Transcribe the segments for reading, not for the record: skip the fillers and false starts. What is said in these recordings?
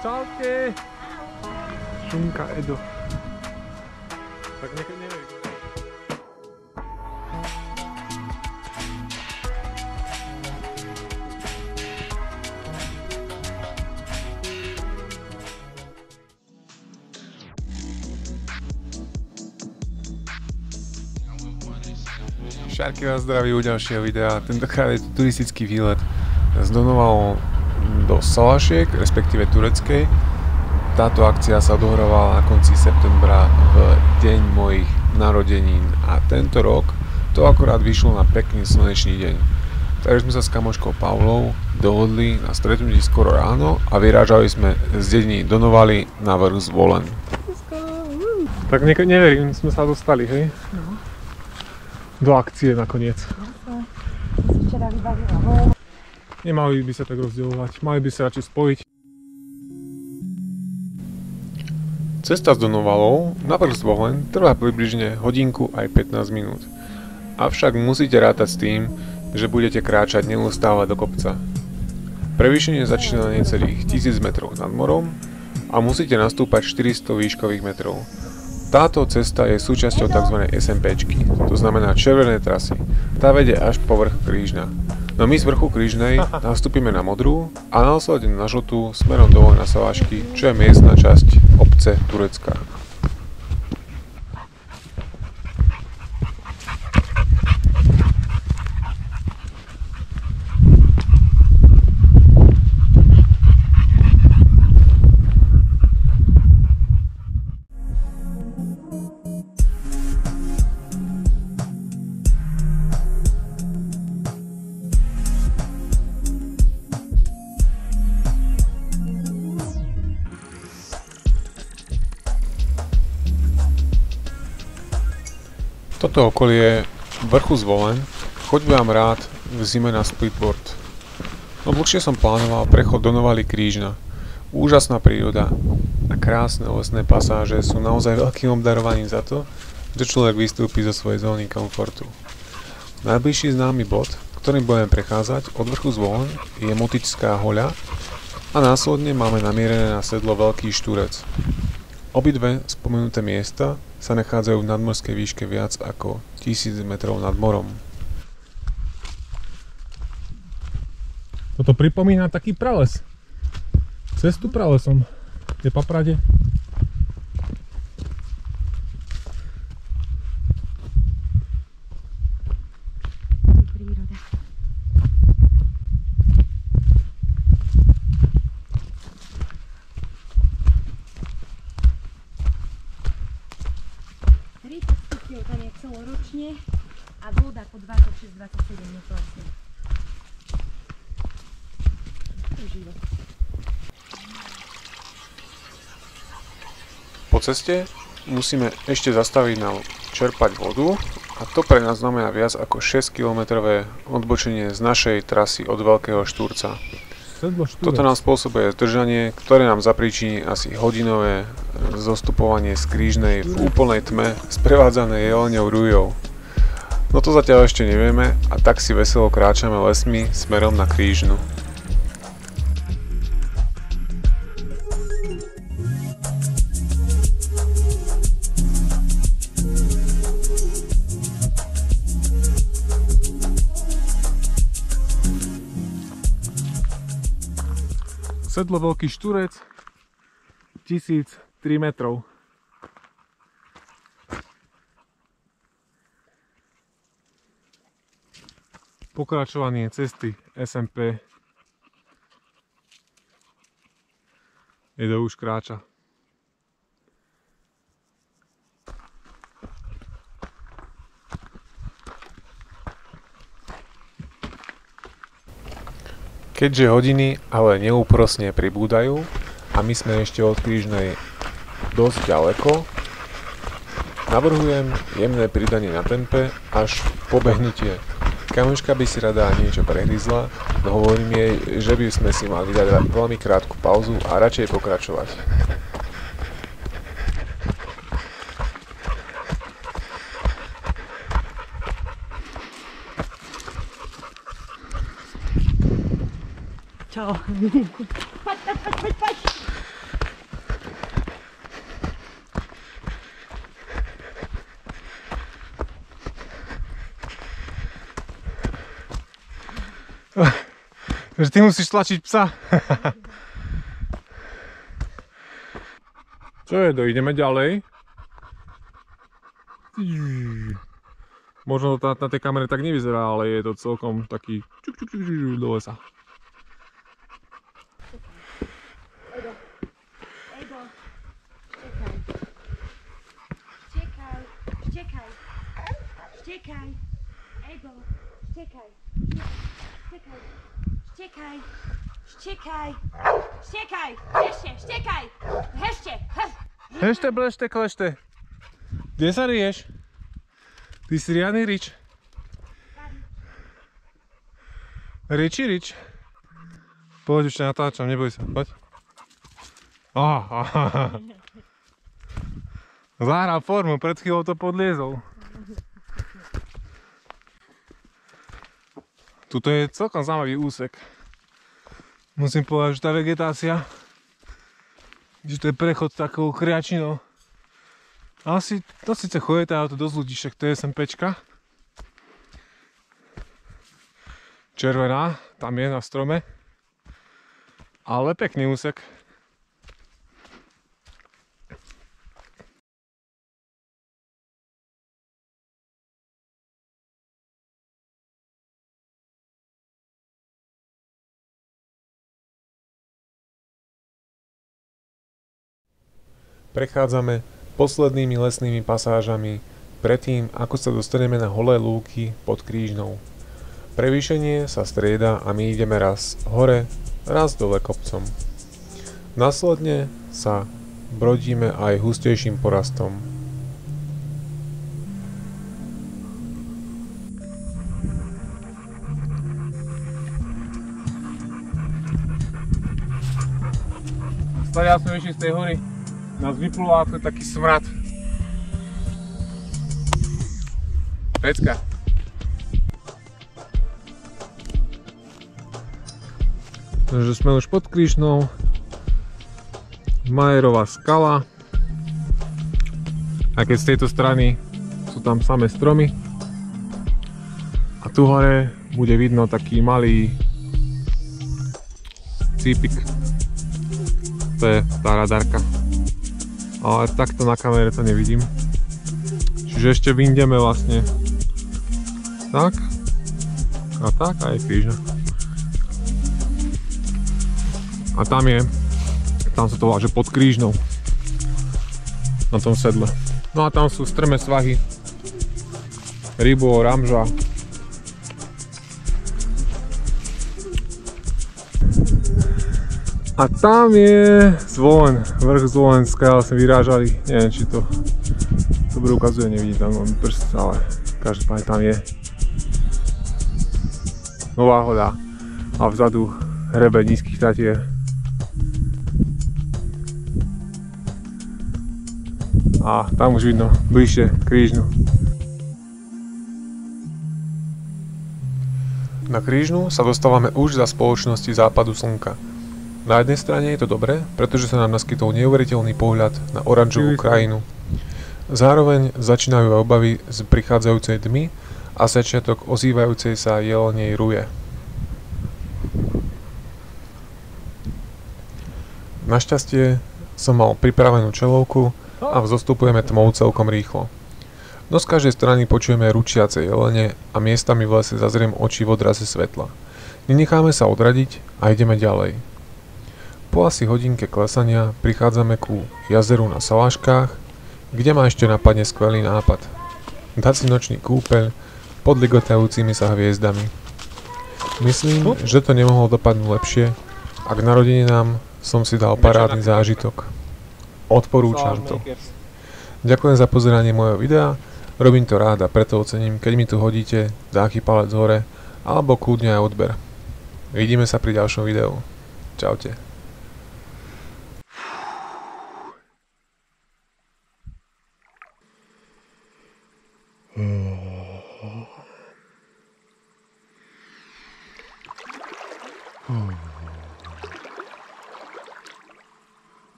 Čaute. Šunka Edo. Tak neviem. Šarky vás zdraví u ďalšieho videa. Tentokrát je to turistický výlet z Donovalu do Salašiek, respektíve tureckej. Táto akcia sa odohrávala na konci septembra v deň mojich narodenín a tento rok to akorát vyšlo na pekný slnečný deň. Takže sme sa s kamoškou Paulou dohodli na stretnutí skoro ráno a vyrážali sme z dediny Donovaly na vrch Zvolen. Tak neverím, sme sa dostali, hej? No. Do akcie nakoniec. Včera vybavila. Nemali by sa tak rozdielovať, mali by sa radšej spojiť. Cesta z Donovalou na vrch Zvolen trvá približne hodinku aj 15 minút. Avšak musíte rátať s tým, že budete kráčať neustále do kopca. Prevýšenie začína na necelých 1000 metrov nad morom a musíte nastúpať 400 výškových metrov. Táto cesta je súčasťou tzv. SMPčky, to znamená červené trasy. Tá vedie až po vrch Krížna. No my z vrchu Krížnej nastúpime na modrú a následne na žltú smerom dole na Salašky, čo je miestna časť obce Turecka. Toto okolie vrchu Zvolen chodím rád v zime na splitboard. No dlhšie som plánoval prechod Donovaly Krížna. Úžasná príroda a krásne lesné pasáže sú naozaj veľkým obdarovaním za to, že človek vystúpi zo svojej zóny komfortu. Najbližší známy bod, ktorým budeme prechádzať od vrchu Zvolen, je Motičská hoľa a následne máme namierené na sedlo Veľký Štúrec. Obidve spomenuté miesta sa nachádzajú v nadmorskej výške viac ako 1000 metrov nad morom. Toto pripomína taký prales. Cestu pralesom. Je Paprade. Tam je celoročne a voda po 26-27 neklesne. To je život. Po ceste musíme ešte zastaviť na čerpať vodu a to pre nás znamená viac ako 6-kilometrové odbočenie z našej trasy od Veľkého Štúrca. Toto nám spôsobuje zdržanie, ktoré nám zapríčiní asi hodinové zostupovanie z Krížnej v úplnej tme, sprevádzané jelňou rujou. No to zatiaľ ešte nevieme a tak si veselo kráčame lesmi smerom na Krížnu. Sedlo Veľký Štúrec, 1003 metrov. Pokračovanie cesty SMP Edo už kráča. Keďže hodiny ale neúprosne pribúdajú a my sme ešte od Krížnej dosť ďaleko, navrhujem jemné pridanie na tempe až pobehnutie. Kamoška by si rada niečo prehryzla, no hovorím jej, že by sme si mali dať veľmi krátku pauzu a radšej pokračovať. Čau. Poď. Že ty musíš tlačiť psa. Čo je to? Ideme ďalej. Možno to na tej kamere tak nevyzerá, ale je to celkom taký do lesa. Štekaj, Ego, štekaj, štekaj, štekaj, štekaj, ešte, štekaj, ešte, Hešte, blešte, klešte. Kde sa rieš? Ty si riadny rič. Rič. Poď, už ťa natáčam, neboj sa, poď. Zahral formu, pred chvíľou to podliezol. Tuto je celkom zaujímavý úsek. Musím povedať, že tá vegetácia, že to je prechod takou kriačinou. Asi to síce chodí to dosť ľudí, však to je SMPčka. Červená, tam je na strome. Ale pekný úsek. Prechádzame poslednými lesnými pasážami predtým, ako sa dostaneme na holé lúky pod Krížnou. Prevýšenie sa strieda a my ideme raz hore, raz dole kopcom. Následne sa brodíme aj hustejším porastom. Staria som vyšší z tej hory. Nás vyplul ako taký smrad. Pecka. Takže sme už pod Krížnou. Majerová skala. A keď z tejto strany sú tam samé stromy. A tu hore bude vidno taký malý cípik. To je tá radarka. Ale takto na kamere to nevidím. Čiže ešte vyjdeme vlastne tak a tak a je Krížna. A tam sa to volá, že pod Krížnou. Na tom sedle. No a tam sú strmé svahy. Rybô, ramža. A tam je Zvolen, vrch Zvolen, skále sme vyrážali, neviem či to dobre ukazuje, nevidím tam prst, ale každopádne tam je Nová Hoda a vzadu hrebeň Nízkych Tatier. A tam už vidno bližšie Krížnu. Na Krížnu sa dostávame už za spoločnosti západu slnka. Na jednej strane je to dobré, pretože sa nám naskytol neuveriteľný pohľad na oranžovú krajinu. Zároveň začínajú obavy z prichádzajúcej tmy a začiatok ozývajúcej sa jelenej ruje. Našťastie som mal pripravenú čelovku a vzostupujeme tmou celkom rýchlo. No z každej strany počujeme ručiace jelene a miestami v lese zazriem oči v odraze svetla. Nenecháme sa odradiť a ideme ďalej. Po asi hodinke klesania prichádzame ku jazeru na Saláškách, kde ma ešte napadne skvelý nápad. Dať si nočný kúpeľ pod ligotajúcimi sa hviezdami. Myslím, že to nemohlo dopadnúť lepšie a k narodeninám som si dal parádny zážitok. Odporúčam to. Ďakujem za pozeranie mojho videa, robím to rád a preto ocením, keď mi tu hodíte dáky palec hore alebo kľudne aj odber. Vidíme sa pri ďalšom videu. Čaute.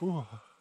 Fúha.